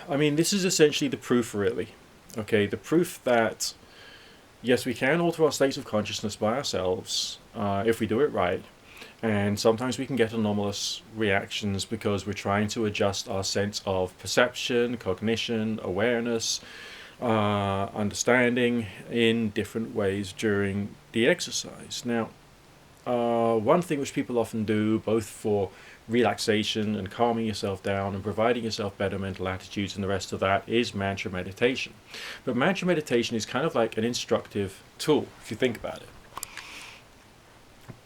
I mean, this is essentially the proof, really. Okay, the proof that yes, we can alter our states of consciousness by ourselves if we do it right. And sometimes we can get anomalous reactions because we're trying to adjust our sense of perception, cognition, awareness, understanding in different ways during the exercise. Now, one thing which people often do, both for relaxation and calming yourself down and providing yourself better mental attitudes and the rest of that, is mantra meditation. But mantra meditation is kind of like an instructive tool, if you think about it.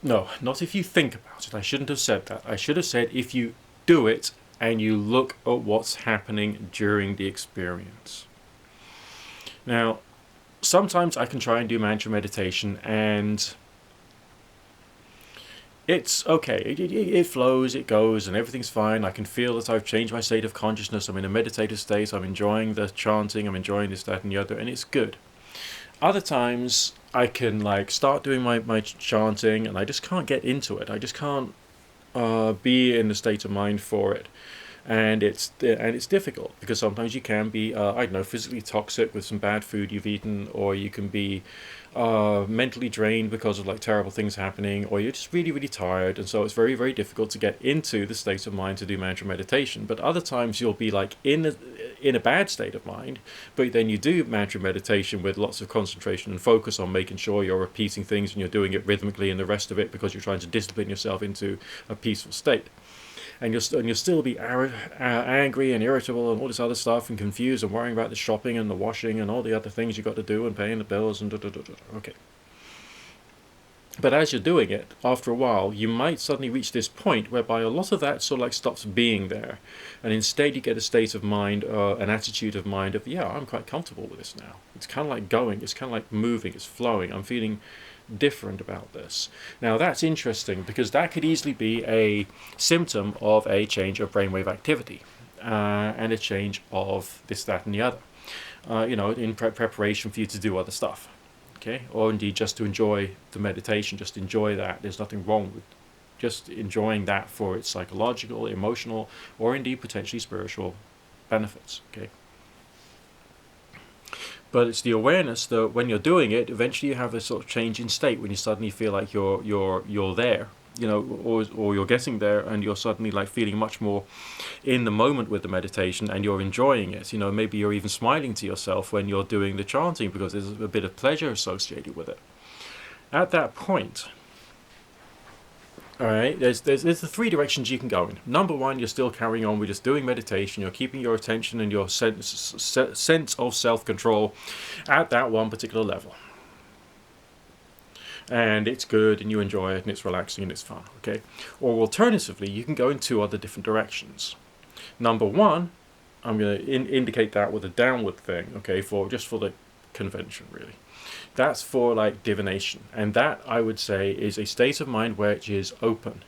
No, not if you think about it. I shouldn't have said that. I should have said if you do it and you look at what's happening during the experience. Now, sometimes I can try and do mantra meditation and it's okay. It flows, it goes, and everything's fine. I can feel that I've changed my state of consciousness. I'm in a meditative state. I'm enjoying the chanting. I'm enjoying this, that, and the other, and it's good. Other times, I can like start doing my chanting, and I just can't get into it. I just can't be in the state of mind for it. And it's difficult because sometimes you can be I don't know, physically toxic with some bad food you've eaten, or you can be mentally drained because of like terrible things happening, or you're just really tired, and so it's very difficult to get into the state of mind to do mantra meditation. But other times you'll be like in a bad state of mind, but then you do mantra meditation with lots of concentration and focus on making sure you're repeating things and you're doing it rhythmically and the rest of it, because you're trying to discipline yourself into a peaceful state. And you'll still be angry and irritable and all this other stuff and confused and worrying about the shopping and the washing and all the other things you got to do and paying the bills and okay. But as you're doing it, after a while, you might suddenly reach this point whereby a lot of that sort of like stops being there, and instead you get a state of mind, an attitude of mind of, yeah, I'm quite comfortable with this now. It's kind of like going, it's kind of like moving, it's flowing. I'm feeling different about this. Now that's interesting because that could easily be a symptom of a change of brainwave activity and a change of this, that, and the other. In preparation for you to do other stuff, okay, or indeed just to enjoy the meditation. Just enjoy that. There's nothing wrong with just enjoying that for its psychological, emotional, or indeed potentially spiritual benefits. Okay. But it's the awareness that when you're doing it, eventually you have a sort of change in state when you suddenly feel like you're there, or you're getting there, and you're suddenly like feeling much more in the moment with the meditation, and you're enjoying it. Maybe you're even smiling to yourself when you're doing the chanting because there's a bit of pleasure associated with it. At that point, all right, there's the three directions you can go in. Number one, you're still carrying on with just doing meditation. You're keeping your attention and your sense of self-control at that one particular level. And it's good and you enjoy it and it's relaxing and it's fun, okay? Or alternatively, you can go in two other different directions. Number one, I'm going to indicate that with a downward thing, okay, for the convention, really. That's for like divination, and that I would say is a state of mind which is open.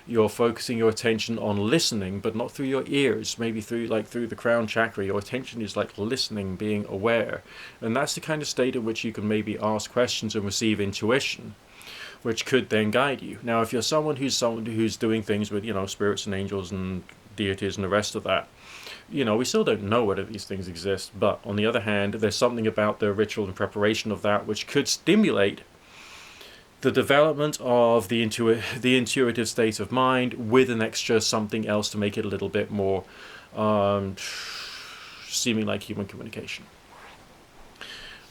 You're focusing your attention on listening, but not through your ears, maybe through the crown chakra. Your attention is like listening, being aware, and that's the kind of state in which you can maybe ask questions and receive intuition, which could then guide you. Now, if you're someone who's doing things with spirits and angels and deities and the rest of that, we still don't know whether these things exist, but on the other hand, there's something about the ritual and preparation of that which could stimulate the development of the intuitive state of mind with an extra something else to make it a little bit more seeming like human communication.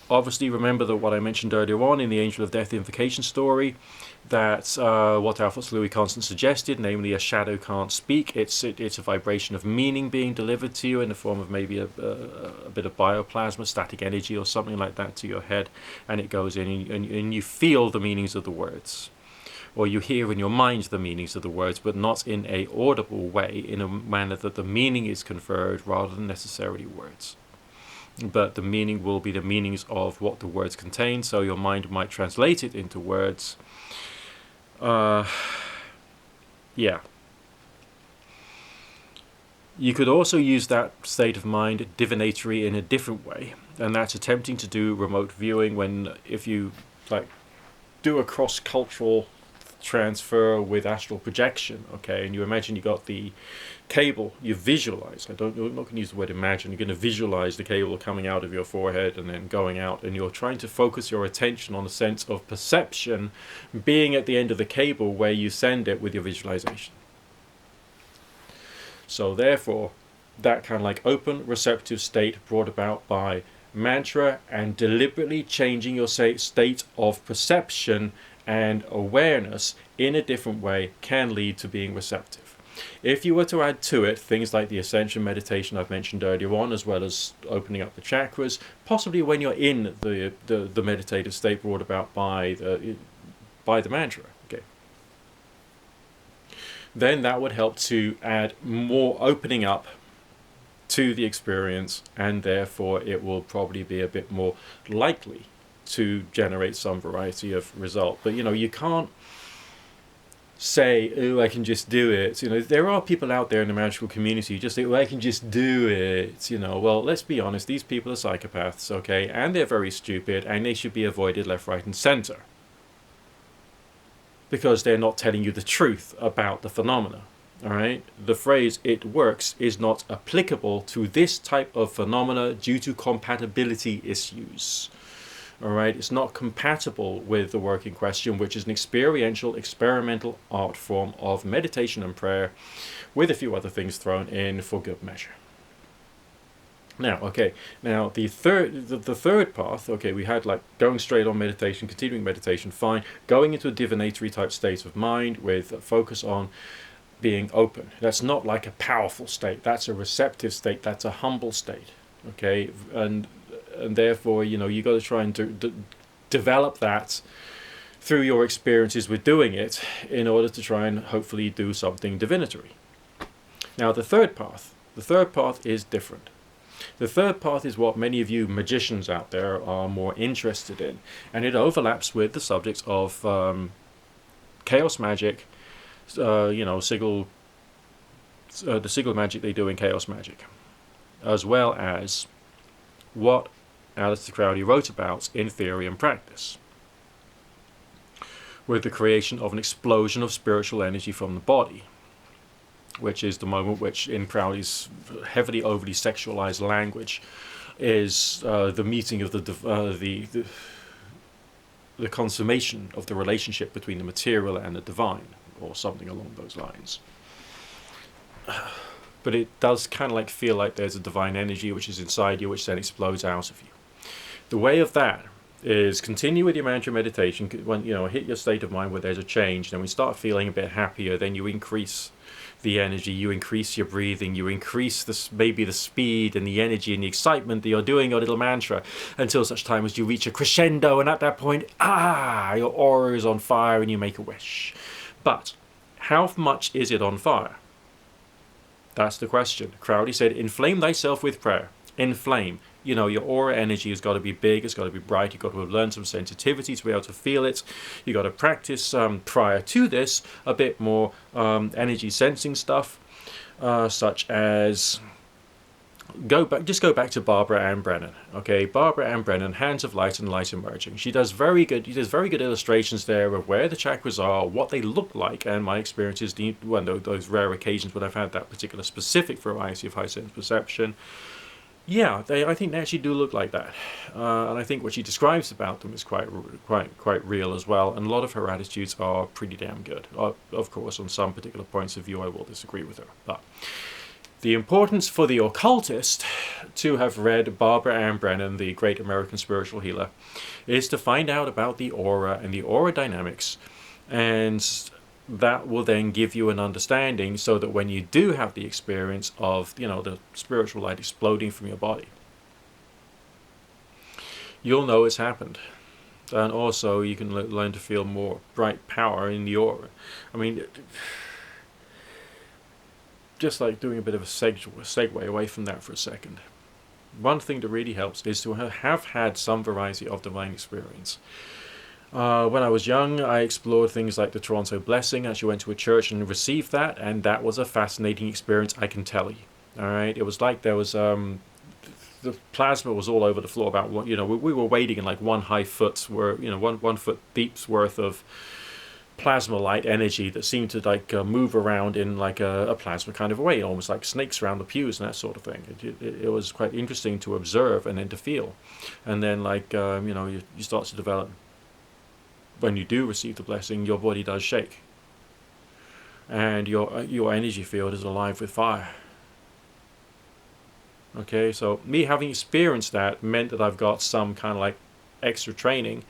Obviously, remember that what I mentioned earlier on in the Angel of Death invocation story, that what Alphonse Louis Constant suggested, namely a shadow can't speak. It's a vibration of meaning being delivered to you in the form of maybe a bit of bioplasma, static energy or something like that to your head, and it goes in and you feel the meanings of the words. Or you hear in your mind the meanings of the words, but not in a audible way, in a manner that the meaning is conferred rather than necessarily words. But the meaning will be the meanings of what the words contain, so your mind might translate it into words. Yeah. You could also use that state of mind divinatory in a different way, and that's attempting to do remote viewing if you do a cross-cultural transfer with astral projection, okay, and you imagine you got the cable, you visualize, I'm not going to use the word imagine, you're going to visualize the cable coming out of your forehead and then going out, and you're trying to focus your attention on the sense of perception being at the end of the cable where you send it with your visualization. So therefore, that kind of like open receptive state brought about by mantra and deliberately changing your state of perception and awareness in a different way can lead to being receptive. If you were to add to it things like the ascension meditation I've mentioned earlier on, as well as opening up the chakras, possibly when you're in the meditative state brought about by the mantra, okay, then that would help to add more opening up to the experience, and therefore it will probably be a bit more likely to generate some variety of result. But you can't say, oh, I can just do it. There are people out there in the magical community who just say, oh, I can just do it. Well, let's be honest, these people are psychopaths, okay, and they're very stupid, and they should be avoided left, right, and center, because they're not telling you the truth about the phenomena. All right, the phrase "it works" is not applicable to this type of phenomena due to compatibility issues. All right, it's not compatible with the work in question, which is an experiential, experimental art form of meditation and prayer, with a few other things thrown in for good measure. Now, the third path, okay, we had like going straight on meditation, continuing meditation, fine. Going into a divinatory type state of mind with a focus on being open. That's not like a powerful state. That's a receptive state. That's a humble state. Okay, and therefore, you got to try and develop that through your experiences with doing it in order to try and hopefully do something divinatory. Now, the third path is different. The third path is what many of you magicians out there are more interested in, and it overlaps with the subjects of chaos magic, the sigil magic they do in chaos magic, as well as what Aleister Crowley wrote about in Theory and Practice, with the creation of an explosion of spiritual energy from the body, which is the moment which, in Crowley's heavily overly sexualized language, is the meeting of the consummation of the relationship between the material and the divine, or something along those lines. But it does kind of like feel like there's a divine energy which is inside you, which then explodes out of you. The way of that is continue with your mantra meditation. When hit your state of mind where there's a change, then we start feeling a bit happier, then you increase the energy, you increase your breathing, you increase maybe the speed and the energy and the excitement that you're doing your little mantra, until such time as you reach a crescendo, and at that point, your aura is on fire and you make a wish. But how much is it on fire? That's the question. Crowley said, inflame thyself with prayer. Inflame. Your aura energy has got to be big, it's got to be bright, you've got to have learned some sensitivity to be able to feel it. You've got to practice prior to this a bit more energy sensing stuff, such as go back to Barbara Ann Brennan. Okay, Barbara Ann Brennan, Hands of Light and Light Emerging. She does very good illustrations there of where the chakras are, what they look like, and my experiences, those rare occasions when I've had that particular specific variety of high sense perception. Yeah, I think they actually do look like that, and I think what she describes about them is quite real as well. And a lot of her attitudes are pretty damn good. Of course, on some particular points of view, I will disagree with her. But the importance for the occultist to have read Barbara Ann Brennan, the great American spiritual healer, is to find out about the aura and the aura dynamics, and that will then give you an understanding so that when you do have the experience of, the spiritual light exploding from your body, you'll know it's happened. And also you can learn to feel more bright power in the aura. I mean, just like doing a bit of a segue away from that for a second. One thing that really helps is to have had some variety of divine experience. When I was young, I explored things like the Toronto Blessing. I actually went to a church and received that, and that was a fascinating experience, I can tell you. All right, it was like there was the plasma was all over the floor. We were wading in like 1 high foot, one foot deep's worth of plasma light energy that seemed to like move around in like a plasma kind of way, almost like snakes around the pews and that sort of thing. It was quite interesting to observe and then to feel. And then like you start to develop, when you do receive the blessing, your body does shake, and your energy field is alive with fire. Okay, so me having experienced that meant that I've got some kind of like extra training,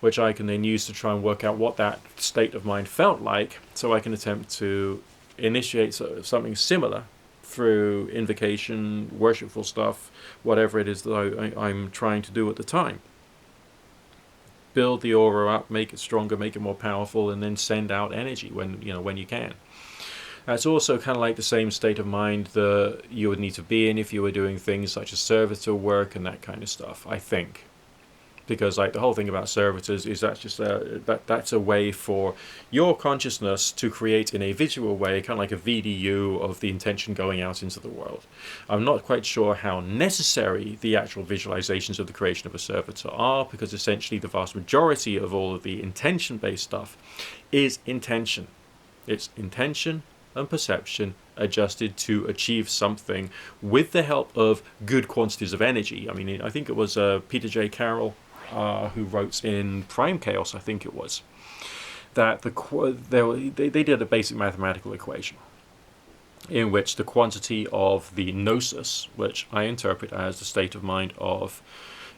which I can then use to try and work out what that state of mind felt like, so I can attempt to initiate something similar through invocation, worshipful stuff, whatever it is that I'm trying to do at the time. Build the aura up, make it stronger, make it more powerful, and then send out energy when you can. It's also kind of like the same state of mind that you would need to be in if you were doing things such as servitor work and that kind of stuff, I think. Because like the whole thing about servitors is that's a way for your consciousness to create in a visual way, kind of like a VDU of the intention going out into the world. I'm not quite sure how necessary the actual visualizations of the creation of a servitor are, because essentially the vast majority of all of the intention-based stuff is intention. It's intention and perception adjusted to achieve something with the help of good quantities of energy. I mean, I think it was Peter J. Carroll who wrote in Prime Chaos, I think it was, that they did a basic mathematical equation in which the quantity of the gnosis, which I interpret as the state of mind of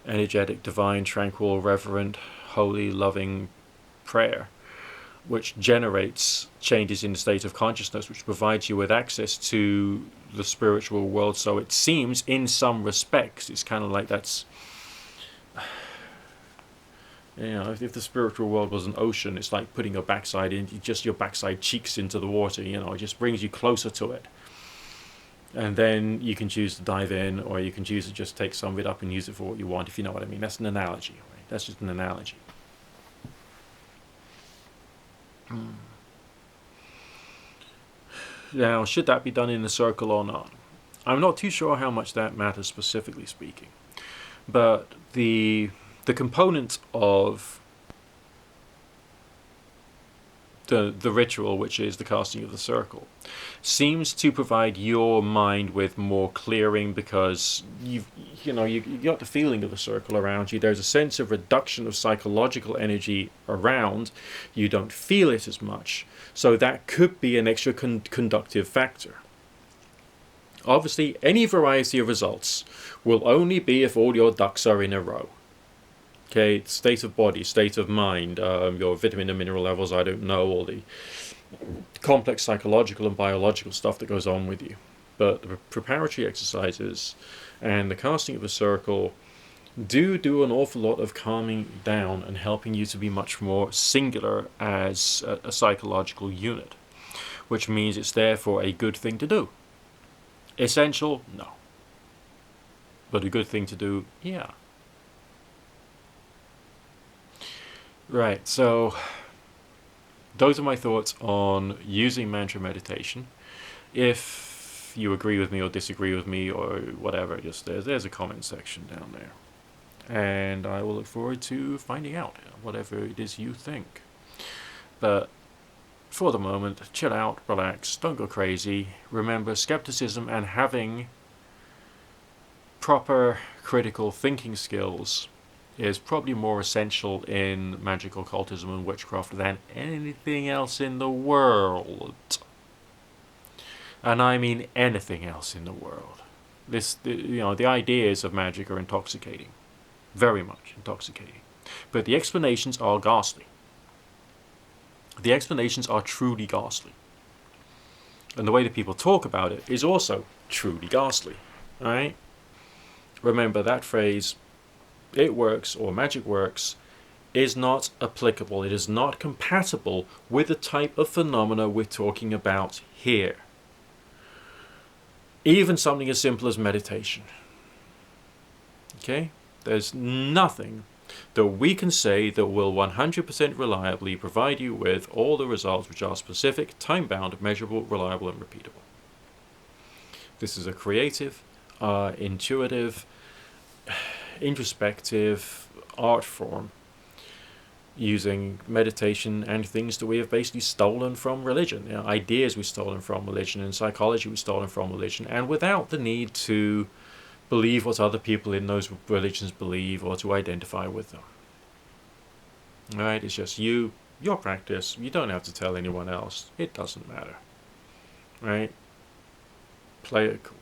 energetic, divine, tranquil, reverent, holy, loving prayer, which generates changes in the state of consciousness, which provides you with access to the spiritual world. So it seems, in some respects, it's kind of like that's... if the spiritual world was an ocean, it's like putting your backside in, just your backside cheeks into the water, it just brings you closer to it. And then you can choose to dive in, or you can choose to just take some of it up and use it for what you want, if you know what I mean. That's an analogy, right? That's just an analogy. Now, should that be done in a circle or not? I'm not too sure how much that matters, specifically speaking. But the component of the ritual, which is the casting of the circle, seems to provide your mind with more clearing, because you got the feeling of the circle around you. There's a sense of reduction of psychological energy around. You don't feel it as much, so that could be an extra conductive factor. Obviously, any variety of results will only be if all your ducks are in a row. Okay, state of body, state of mind, your vitamin and mineral levels, I don't know, all the complex psychological and biological stuff that goes on with you. But the preparatory exercises and the casting of a circle do an awful lot of calming down and helping you to be much more singular as a psychological unit, which means it's therefore a good thing to do. Essential? No. But a good thing to do? Yeah. Right, so those are my thoughts on using mantra meditation. If you agree with me or disagree with me or whatever, just there's a comment section down there. And I will look forward to finding out whatever it is you think. But for the moment, chill out, relax, don't go crazy. Remember, skepticism and having proper critical thinking skills is probably more essential in magic, occultism and witchcraft than anything else in the world. And I mean anything else in the world. The ideas of magic are intoxicating. Very much intoxicating. But the explanations are ghastly. The explanations are truly ghastly. And the way that people talk about it is also truly ghastly. Alright? Remember that phrase, it works, or magic works, is not applicable. It is not compatible with the type of phenomena we're talking about here. Even something as simple as meditation. Okay? There's nothing that we can say that will 100% reliably provide you with all the results which are specific, time-bound, measurable, reliable, and repeatable. This is a creative, intuitive, introspective art form using meditation and things that we have basically stolen from religion. Ideas we've stolen from religion, and psychology we've stolen from religion, and without the need to believe what other people in those religions believe or to identify with them. Right? It's just you, your practice. You don't have to tell anyone else. It doesn't matter. Right? Play it cool.